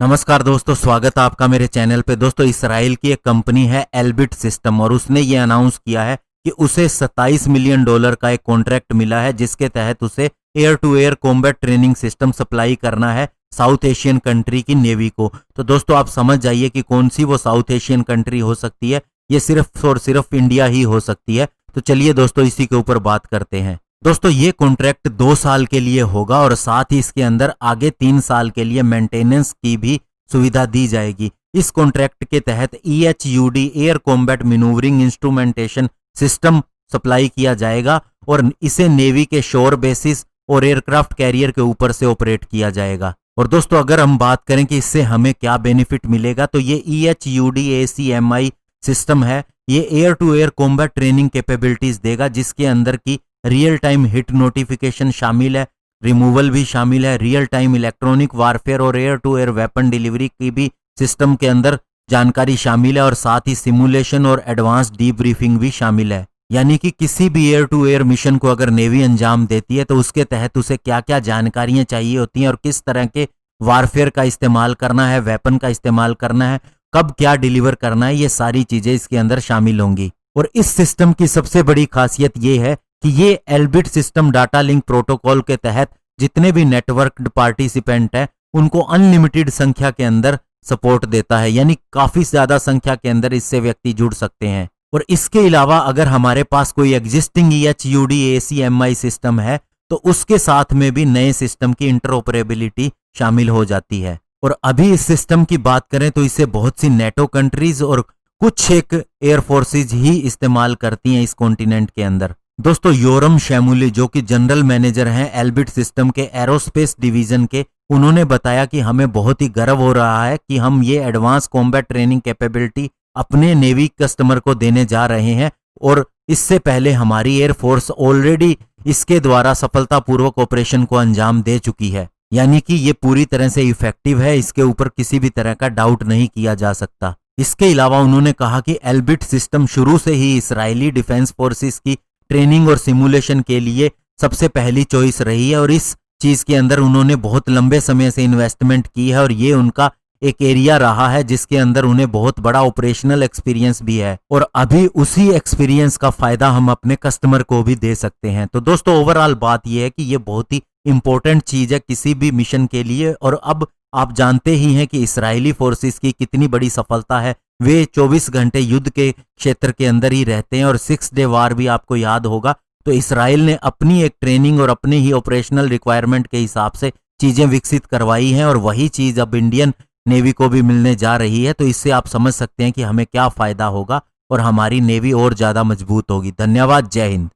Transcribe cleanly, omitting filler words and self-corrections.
नमस्कार दोस्तों, स्वागत है आपका मेरे चैनल पे। दोस्तों, इसराइल की एक कंपनी है एल्बिट सिस्टम और उसने ये अनाउंस किया है कि उसे $27 मिलियन का एक कॉन्ट्रैक्ट मिला है, जिसके तहत उसे air to air combat training system supply करना है साउथ एशियन कंट्री की नेवी को। तो दोस्तों, आप समझ जाइए कि कौन सी वो साउथ एशियन कंट्री हो सकती है। ये सिर्फ और सिर्फ इंडिया ही हो सकती है। तो चलिए दोस्तों, इसी के ऊपर बात करते हैं। दोस्तों, ये कॉन्ट्रैक्ट 2 साल के लिए होगा और साथ ही इसके अंदर आगे 3 साल के लिए मेंटेनेंस की भी सुविधा दी जाएगी। इस कॉन्ट्रैक्ट के तहत EHUD air combat manoeuvring instrumentation system supply किया जाएगा और इसे नेवी के शोर बेसिस और एयरक्राफ्ट कैरियर के ऊपर से ऑपरेट किया जाएगा। और दोस्तों, अगर हम बात करें कि इससे हमें क्या बेनिफिट मिलेगा, तो ये EHUD ACMI सिस्टम है, ये air to air combat training capabilities देगा, जिसके अंदर की रियल टाइम हिट नोटिफिकेशन शामिल है, रिमूवल भी शामिल है, रियल टाइम इलेक्ट्रॉनिक वारफेयर और air to air weapon delivery की भी सिस्टम के अंदर जानकारी शामिल है और साथ ही सिमुलेशन और एडवांस डीब्रीफिंग भी शामिल है। यानी कि किसी भी एयर टू एयर मिशन को अगर नेवी अंजाम देती है तो उसके तहत उसे क्या क्या जानकारियां चाहिए होती हैं और किस तरह के वारफेयर का इस्तेमाल करना है, वेपन का इस्तेमाल करना है, कब क्या डिलीवर करना है, ये सारी चीजें इसके अंदर शामिल होंगी। और इस सिस्टम की सबसे बड़ी खासियत ये है कि ये Elbit system data link protocol के तहत जितने भी नेटवर्क पार्टिसिपेंट हैं उनको अनलिमिटेड संख्या के अंदर सपोर्ट देता है, यानी काफी ज्यादा संख्या के अंदर इससे व्यक्ति जुड़ सकते हैं। और इसके अलावा अगर हमारे पास कोई एग्जिस्टिंग EHUD ACMI सिस्टम है तो उसके साथ में भी नए सिस्टम की इंटरऑपरेबिलिटी शामिल हो जाती है। और अभी इस सिस्टम की बात करें तो इसे बहुत सी नेटो कंट्रीज और कुछ एक एयर फोर्सेज ही इस्तेमाल करती हैं इस कॉन्टिनेंट के अंदर। दोस्तों, योरम शैमुली जो कि जनरल मैनेजर हैं एल्बिट सिस्टम के एरोस्पेस डिवीजन के, उन्होंने बताया कि हमें बहुत ही गर्व हो रहा है कि हम ये एडवांस कॉम्बैट ट्रेनिंग कैपेबिलिटी अपने नेवी कस्टमर को देने जा रहे हैं और इससे पहले हमारी एयरफोर्स ऑलरेडी इसके द्वारा सफलतापूर्वक ऑपरेशन को अंजाम दे चुकी है। यानी कि ये पूरी तरह से इफेक्टिव है, इसके ऊपर किसी भी तरह का डाउट नहीं किया जा सकता। इसके अलावा उन्होंने कहा कि एल्बिट सिस्टम शुरू से ही इसराइली डिफेंस फोर्सेस की ट्रेनिंग और सिमुलेशन के लिए सबसे पहली चॉइस रही है और इस चीज के अंदर उन्होंने बहुत लंबे समय से इन्वेस्टमेंट की है और ये उनका एक एरिया रहा है जिसके अंदर उन्हें बहुत बड़ा ऑपरेशनल एक्सपीरियंस भी है और अभी उसी एक्सपीरियंस का फायदा हम अपने कस्टमर को भी दे सकते हैं। तो दोस्तों, ओवरऑल बात यह है कि ये बहुत ही इंपॉर्टेंट चीज है किसी भी मिशन के लिए। और अब आप जानते ही हैं कि इसराइली फोर्सेस की कितनी बड़ी सफलता है। वे 24 घंटे युद्ध के क्षेत्र के अंदर ही रहते हैं और 6 डे वार भी आपको याद होगा। तो इसराइल ने अपनी एक ट्रेनिंग और अपने ही ऑपरेशनल रिक्वायरमेंट के हिसाब से चीजें विकसित करवाई हैं और वही चीज अब इंडियन नेवी को भी मिलने जा रही है। तो इससे आप समझ सकते हैं कि हमें क्या फायदा होगा और हमारी नेवी और ज्यादा मजबूत होगी। धन्यवाद। जय हिंद।